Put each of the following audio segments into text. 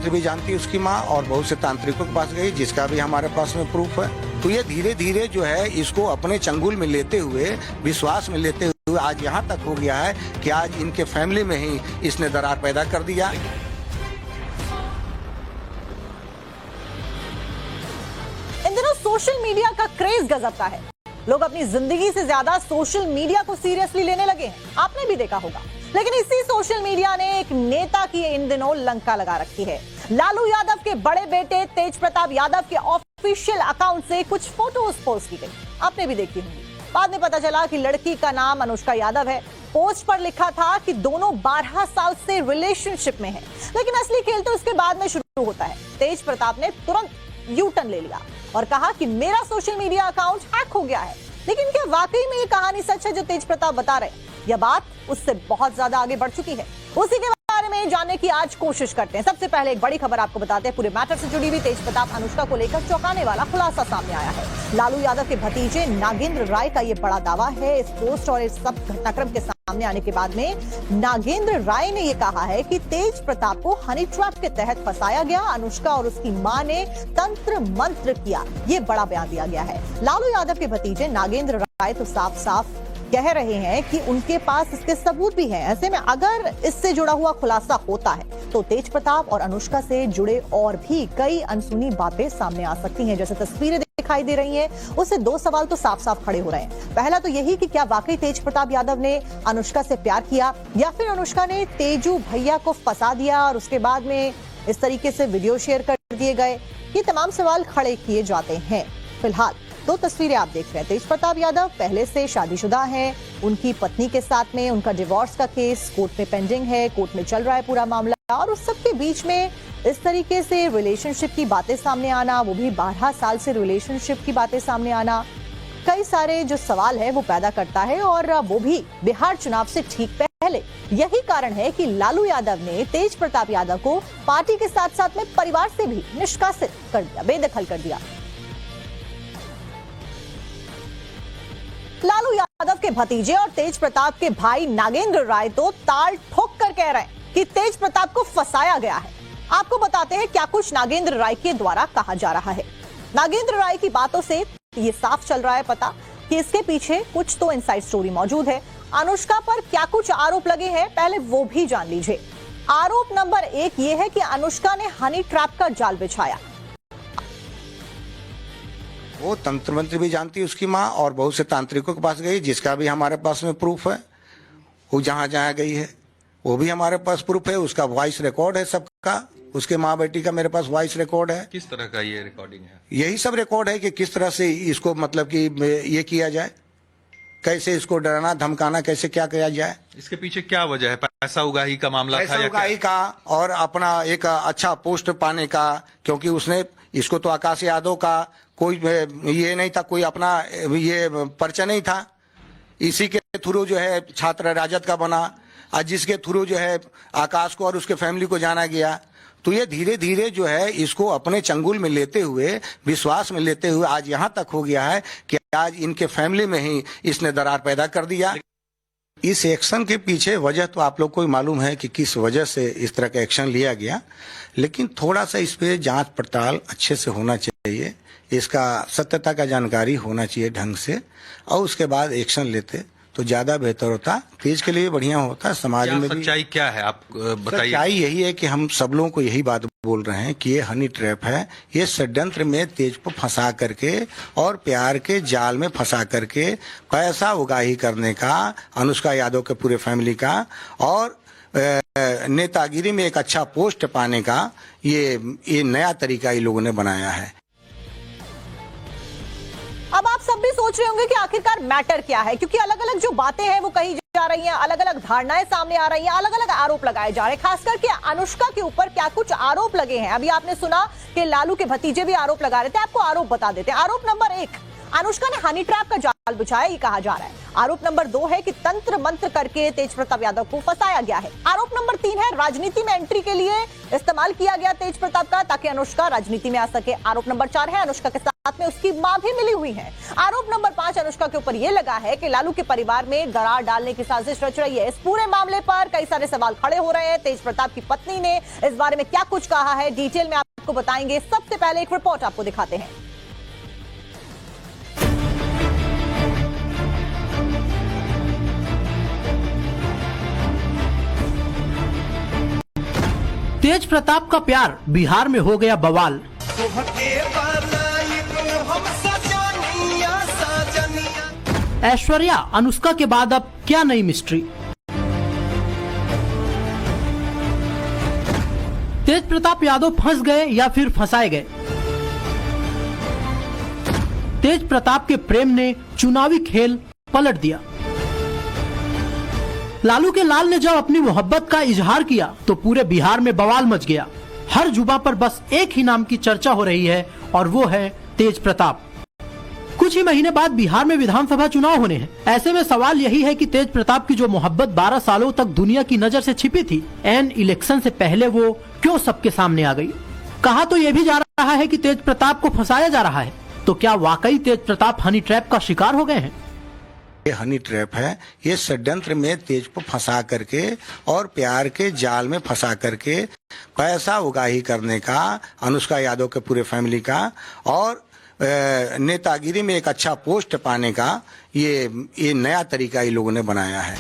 मंत्री भी जानती है उसकी माँ, और बहुत से तांत्रिकों के पास गई जिसका भी हमारे पास में प्रूफ है। तो ये धीरे धीरे जो है इसको अपने चंगुल में लेते हुए, विश्वास में लेते हुए आज यहाँ तक हो गया है कि आज इनके फैमिली में ही इसने दरार पैदा कर दिया। इन दिनों सोशल मीडिया का क्रेज गजब का है। लोग अपनी जिंदगी से ज्यादा सोशल मीडिया को सीरियसली लेने लगे हैं। आपने भी देखा होगा। लेकिन इसी सोशल मीडिया ने एक नेता की इन दिनों लंका लगा रखी है। लालू यादव के बड़े बेटे तेज प्रताप यादव के ऑफिशियल अकाउंट से कुछ फोटोज पोस्ट की गई, आपने भी देखी होंगी। बाद में पता चला कि लड़की का नाम अनुष्का यादव है। पोस्ट पर लिखा था कि दोनों 12 साल से रिलेशनशिप में हैं। लेकिन असली खेल तो इसके बाद में शुरू होता है। तेज प्रताप ने तुरंत यू टर्न ले लिया और कहा कि मेरा सोशल मीडिया अकाउंट हैक हो गया है। लेकिन क्या वाकई में ये कहानी सच है जो तेज प्रताप बता रहे हैं? यह बात उससे बहुत ज्यादा आगे बढ़ चुकी है। उसी के बारे में जानने की आज कोशिश करते हैं। सबसे पहले एक बड़ी खबर आपको बताते हैं। पूरे मैटर से जुड़ी हुई तेज प्रताप अनुष्का को लेकर चौंकाने वाला खुलासा सामने आया है। लालू यादव के भतीजे नागेंद्र राय का यह बड़ा दावा है। इस पोस्ट और इस सब घटनाक्रम के सामने आने के बाद में नागेंद्र राय ने यह कहा है कि तेज प्रताप को हनी ट्रैप के तहत फंसाया गया। अनुष्का और उसकी मां ने तंत्र मंत्र किया, ये बड़ा बयान दिया गया है। लालू यादव के भतीजे नागेंद्र राय तो साफ साफ कह रहे हैं कि उनके पास इसके सबूत भी हैं। ऐसे में अगर इससे जुड़ा हुआ खुलासा होता है तो तेज प्रताप और अनुष्का से जुड़े और भी कई अनसुनी बातें सामने आ सकती हैं। जैसे तस्वीरें दिखाई दे रही हैं, उससे दो सवाल तो साफ साफ खड़े हो रहे हैं। पहला तो यही कि क्या वाकई तेज प्रताप यादव ने अनुष्का से प्यार किया, या फिर अनुष्का ने तेजू भैया को फंसा दिया और उसके बाद में इस तरीके से वीडियो शेयर कर दिए गए। ये तमाम सवाल खड़े किए जाते हैं। फिलहाल दो तस्वीरें आप देख रहे हैं। तेज प्रताप यादव पहले से शादीशुदा हैं। उनकी पत्नी के साथ में उनका डिवोर्स का केस कोर्ट में पेंडिंग है, कोर्ट में चल रहा है पूरा मामला। और उस सबके बीच में इस तरीके से रिलेशनशिप की बातें सामने आना, वो भी 12 साल से रिलेशनशिप की बातें सामने आना, कई सारे जो सवाल है वो पैदा करता है। और वो भी बिहार चुनाव से ठीक पहले। यही कारण है कि लालू यादव ने तेज प्रताप यादव को पार्टी के साथ साथ में परिवार से भी निष्कासित कर दिया, बेदखल कर दिया। लालू यादव के भतीजे और तेज प्रताप के भाई नागेंद्र राय तो ताल ठोक कर कह रहे हैं कि तेज प्रताप को फंसाया गया है। आपको बताते हैं क्या कुछ नागेंद्र राय के द्वारा कहा जा रहा है। नागेंद्र राय की बातों से ये साफ चल रहा है पता कि इसके पीछे कुछ तो इनसाइड स्टोरी मौजूद है। अनुष्का पर क्या कुछ आरोप लगे हैं, पहले वो भी जान लीजिए। आरोप नंबर 1 ये है कि अनुष्का ने हनी ट्रैप का जाल बिछाया। वो तंत्र मंत्री भी जानती है उसकी माँ, और बहुत से तांत्रिकों के पास गई जिसका भी हमारे पास में प्रूफ है। वो जहाँ जहाँ गई है वो भी हमारे पास प्रूफ है। उसका वॉइस रिकॉर्ड है सबका, उसके माँ बेटी का मेरे पास वॉइस रिकॉर्ड है। किस तरह का ये रिकॉर्डिंग है? यही सब रिकॉर्ड है कि किस तरह से इसको मतलब कि ये किया जाए, कैसे इसको डराना धमकाना, कैसे क्या किया जाए। इसके पीछे क्या वजह है? पैसा उगाही का मामला था? पैसा उगाही का और अपना एक अच्छा पोस्ट पाने का, क्योंकि उसने इसको तो आकाश यादव का कोई ये नहीं था, कोई अपना ये पर्चा नहीं था। इसी के थ्रू जो है छात्र राजद का बना, आज जिसके थ्रू जो है आकाश को और उसके फैमिली को जाना गया। तो ये धीरे धीरे जो है इसको अपने चंगुल में लेते हुए, विश्वास में लेते हुए आज यहाँ तक हो गया है कि आज इनके फैमिली में ही इसने दरार पैदा कर दिया। इस एक्शन के पीछे वजह तो आप लोग को मालूम है कि किस वजह से इस तरह का एक्शन लिया गया, लेकिन थोड़ा सा इस पे जांच पड़ताल अच्छे से होना चाहिए। इसका सत्यता का जानकारी होना चाहिए ढंग से, और उसके बाद एक्शन लेते तो ज्यादा बेहतर होता, तेज के लिए बढ़िया होता, समाज में भी। सच्चाई क्या है आप बताइए। सच्चाई यही है कि हम सब लोगों को यही बात बोल रहे हैं कि ये हनी ट्रैप है। ये षड्यंत्र में तेज को फंसा करके और प्यार के जाल में फंसा करके पैसा उगाही करने का, अनुष्का यादव के पूरे फैमिली का, और नेतागिरी में एक अच्छा पोस्ट पाने का ये नया तरीका ये लोगों ने बनाया है। अब आप सब भी सोच रहे होंगे कि आखिरकार मैटर क्या है, क्योंकि अलग अलग जो बातें हैं वो कही जा रही हैं, अलग अलग धारणाएं सामने आ रही हैं, अलग अलग आरोप लगाए जा रहे हैं। खास करके अनुष्का के ऊपर क्या कुछ आरोप लगे हैं। अभी आपने सुना कि लालू के भतीजे भी आरोप लगा रहे थे। आपको आरोप बता देते हैं। आरोप नंबर 1, अनुष्का ने हनी ट्रैप का जाल बिछाया, ये कहा जा रहा है। आरोप नंबर 2 है कि तंत्र मंत्र करके तेज प्रताप यादव को फंसाया गया है। आरोप नंबर 3 है राजनीति में एंट्री के लिए इस्तेमाल किया गया तेज प्रताप का, ताकि अनुष्का राजनीति में आ सके। आरोप नंबर 4 है अनुष्का के साथ में उसकी मां भी मिली हुई है। आरोप नंबर 5 अनुष्का के ऊपर यह लगा है कि लालू के परिवार में दरार डालने की साजिश रच रही है। इस पूरे मामले पर कई सारे सवाल खड़े हो रहे हैं। तेज प्रताप की पत्नी ने इस बारे में क्या कुछ कहा है, डिटेल में आपको बताएंगे। सबसे पहले एक रिपोर्ट आपको दिखाते हैं। तेज प्रताप का प्यार बिहार में हो गया बवाल। ऐश्वर्या अनुष्का के बाद अब क्या नई मिस्ट्री? तेज प्रताप यादव फंस गए या फिर फंसाए गए? तेज प्रताप के प्रेम ने चुनावी खेल पलट दिया। लालू के लाल ने जब अपनी मोहब्बत का इजहार किया तो पूरे बिहार में बवाल मच गया। हर जुबां पर बस एक ही नाम की चर्चा हो रही है और वो है तेज प्रताप। कुछ ही महीने बाद बिहार में विधानसभा चुनाव होने हैं। ऐसे में सवाल यही है कि तेज प्रताप की जो मोहब्बत 12 सालों तक दुनिया की नजर से छिपी थी, एन इलेक्शन से पहले वो क्यों सबके सामने आ गई? कहा तो ये भी जा रहा है कि तेज प्रताप को फंसाया जा रहा है। तो क्या वाकई तेज प्रताप हनी ट्रैप का शिकार हो गए हैं? ये हनी ट्रैप है। ये षड्यंत्र में तेज को फंसा करके और प्यार के जाल में फंसा करके पैसा उगाही करने का, अनुष्का यादव के पूरे फैमिली का, और नेतागिरी में एक अच्छा पोस्ट पाने का ये नया तरीका ये लोगों ने बनाया है।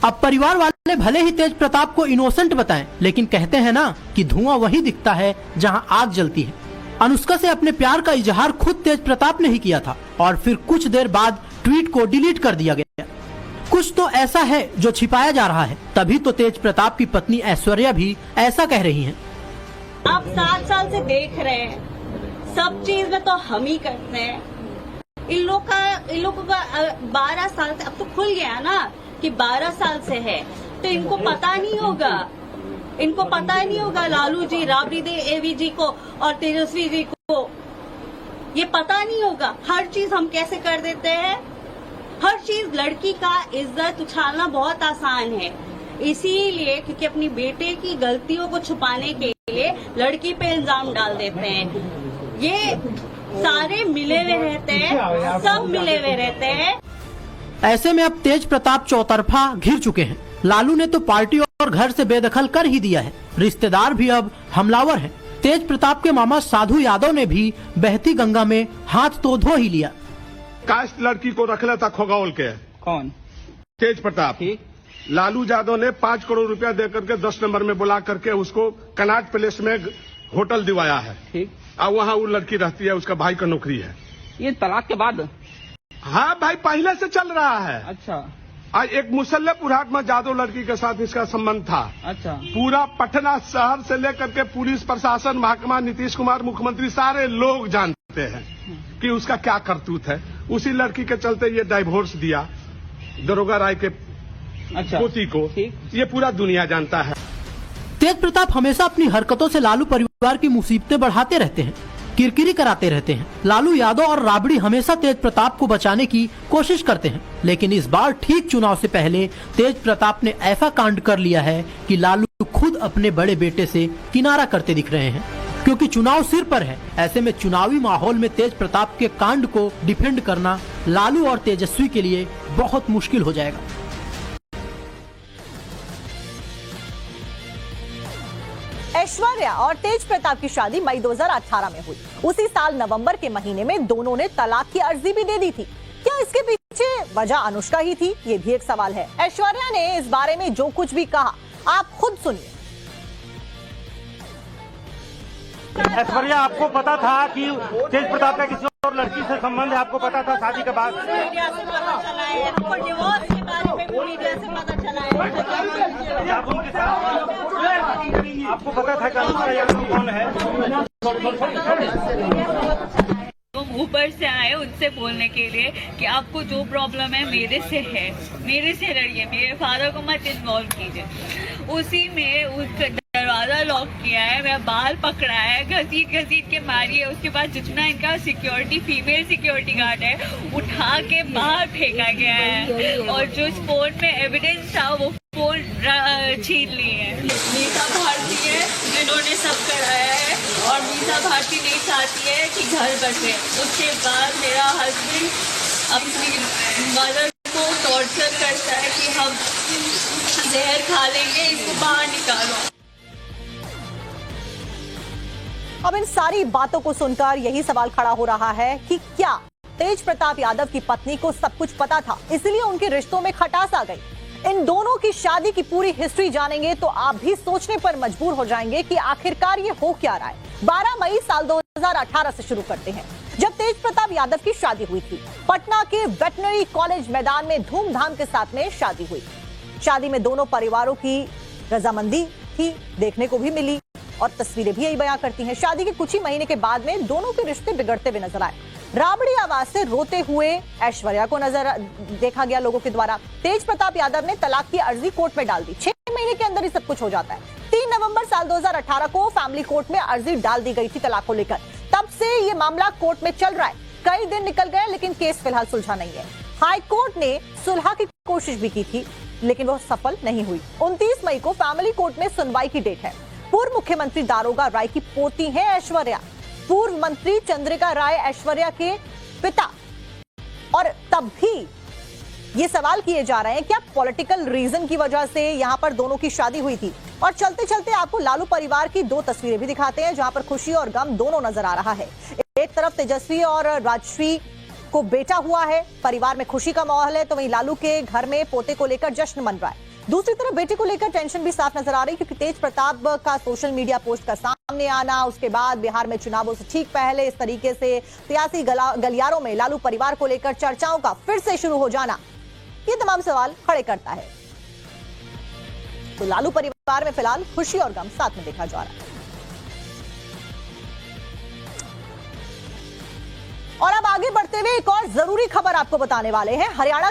अब परिवार वाले भले ही तेज प्रताप को इनोसेंट बताएं, लेकिन कहते हैं ना कि धुआं वही दिखता है जहां आग जलती है। अनुष्का से अपने प्यार का इजहार खुद तेज प्रताप ने ही किया था और फिर कुछ देर बाद ट्वीट को डिलीट कर दिया गया। कुछ तो ऐसा है जो छिपाया जा रहा है। तभी तो तेज प्रताप की पत्नी ऐश्वर्या भी ऐसा कह रही हैं। आप 7 साल से देख रहे हैं, सब चीज में तो हम ही करते हैं। इन लोगों का 12 साल से, अब तो खुल गया ना कि 12 साल से है, तो इनको पता नहीं होगा। इनको पता नहीं होगा लालू जी, राबड़ी देवी जी को और तेजस्वी जी को, ये पता नहीं होगा। हर चीज हम कैसे कर देते हैं। हर चीज, लड़की का इज्जत उछालना बहुत आसान है, इसीलिए क्योंकि अपनी बेटे की गलतियों को छुपाने के लिए लड़की पे इल्जाम डाल देते हैं। ये सारे मिले हुए रहते हैं, सब मिले हुए रहते हैं। ऐसे में अब तेज प्रताप चौतरफा घिर चुके हैं। लालू ने तो पार्टी और घर से बेदखल कर ही दिया है। रिश्तेदार भी अब हमलावर हैं। तेज प्रताप के मामा साधु यादव ने भी बहती गंगा में हाथ तो धो ही लिया। कास्ट लड़की को रख लेता खगौल के। कौन? तेज प्रताप। लालू यादव ने 5 करोड़ रुपया देकर के 10 नंबर में बुला करके उसको कनाट पैलेस में होटल दिवाया है। ठीक। और वहाँ वो लड़की रहती है, उसका भाई का नौकरी है। ये तलाक के बाद? हाँ भाई, पहले से चल रहा है। अच्छा। आज एक मुसल्लेपुरहाट जादव लड़की के साथ इसका संबंध था। अच्छा। पूरा पटना शहर से लेकर के पुलिस प्रशासन, महकमा, नीतीश कुमार, मुख्यमंत्री, सारे लोग जानते हैं कि उसका क्या करतूत है। उसी लड़की के चलते ये डाइवोर्स दिया दरोगा राय के पोती को। ये पूरा दुनिया जानता है। तेज प्रताप हमेशा अपनी हरकतों से लालू परिवार की मुसीबतें बढ़ाते रहते हैं, किरकिरी कराते रहते हैं। लालू यादव और राबड़ी हमेशा तेज प्रताप को बचाने की कोशिश करते हैं, लेकिन इस बार ठीक चुनाव से पहले तेज प्रताप ने ऐसा कांड कर लिया है कि लालू खुद अपने बड़े बेटे से किनारा करते दिख रहे हैं, क्योंकि चुनाव सिर पर है। ऐसे में चुनावी माहौल में तेज प्रताप के कांड को डिफेंड करना लालू और तेजस्वी के लिए बहुत मुश्किल हो जाएगा। ऐश्वर्या और तेज प्रताप की शादी मई 2018 में हुई। उसी साल नवंबर के महीने में दोनों ने तलाक की अर्जी भी दे दी थी। क्या इसके पीछे वजह अनुष्का ही थी? ये भी एक सवाल है। ऐश्वर्या ने इस बारे में जो कुछ भी कहा, आप खुद सुनिए। ऐश्वर्या, आपको पता था कि तेज प्रताप का किसी और लड़की से संबंध है? आपको पता था शादी के बाद? मीडिया से पता चला है, हमको डिवोर्स के बारे में भी मीडिया से पता चला है। आप उनके साथ, आपको पता था कि अनुष्का यादव कौन है? वो ऊपर से आए उनसे बोलने के लिए कि आपको जो प्रॉब्लम है मेरे से है, मेरे से लड़िए, मेरे फादर को मत इन्वॉल्व कीजिए। उसी में उस दरवाजा कमरा लॉक किया है, मेरा बाल पकड़ा है, घसीट घसीट के मारी है। उसके बाद जितना इनका सिक्योरिटी, फीमेल सिक्योरिटी गार्ड है, उठा के बाहर फेंका गया है और जो फोन में एविडेंस था वो फोन छीन लिए है। मीसा भारती है जिन्होंने सब कराया है और मीसा भारती नहीं चाहती है कि घर बचे। उसके बाद मेरा हस्बैंड अपनी मदर को टॉर्चर करता है कि हम जहर खा लेंगे, इसको बाहर निकालो। अब इन सारी बातों को सुनकर यही सवाल खड़ा हो रहा है कि क्या तेज प्रताप यादव की पत्नी को सब कुछ पता था, इसलिए उनके रिश्तों में खटास आ गई। इन दोनों की शादी की पूरी हिस्ट्री जानेंगे तो आप भी सोचने पर मजबूर हो जाएंगे कि आखिरकार ये हो क्या रहा है। 12 मई साल 2018 से शुरू करते हैं, जब तेज प्रताप यादव की शादी हुई थी। पटना के वेटनरी कॉलेज मैदान में धूमधाम के साथ में शादी हुई। शादी में दोनों परिवारों की रजामंदी थी, देखने को भी मिली और तस्वीरें भी यही बयां करती हैं। शादी के कुछ ही महीने के बाद में दोनों के रिश्ते बिगड़ते हुए नजर आए। राबड़ी आवाज से रोते हुए ऐश्वर्या को नजर देखा गया लोगों के द्वारा। तेज प्रताप यादव ने तलाक की अर्जी कोर्ट में डाल दी। 6 महीने के अंदर ही सब कुछ हो जाता है। 3 नवंबर साल 2018 को फैमिली कोर्ट में अर्जी डाल दी गई थी तलाक को लेकर। तब से ये मामला कोर्ट में चल रहा है। कई दिन निकल गए लेकिन केस फिलहाल सुलझा नहीं है। हाई कोर्ट ने सुलह की कोशिश भी की थी लेकिन वह सफल नहीं हुई। 29 मई को फैमिली कोर्ट में सुनवाई की डेट है। पूर्व मुख्यमंत्री दारोगा राय की पोती है ऐश्वर्या। पूर्व मंत्री चंद्रिका राय ऐश्वर्या के पिता। और तब भी ये सवाल किए जा रहे हैं क्या पॉलिटिकल रीजन की वजह से यहां पर दोनों की शादी हुई थी। और चलते चलते आपको लालू परिवार की 2 तस्वीरें भी दिखाते हैं जहां पर खुशी और गम दोनों नजर आ रहा है। एक तरफ तेजस्वी और राजश्री को बेटा हुआ है, परिवार में खुशी का माहौल है, तो वहीं लालू के घर में पोते को लेकर जश्न मन रहा है। दूसरी तरफ बेटे को लेकर टेंशन भी साफ नजर आ रही है क्योंकि तेज प्रताप का सोशल मीडिया पोस्ट का सामने आना, उसके बाद बिहार में चुनावों से ठीक पहले इस तरीके से सियासी गलियारों में लालू परिवार को लेकर चर्चाओं का फिर से शुरू हो जाना, ये तमाम सवाल खड़े करता है। तो लालू परिवार में फिलहाल खुशी और गम साथ में देखा जा रहा है। और अब आगे बढ़ते हुए एक और जरूरी खबर आपको बताने वाले हैं। हरियाणा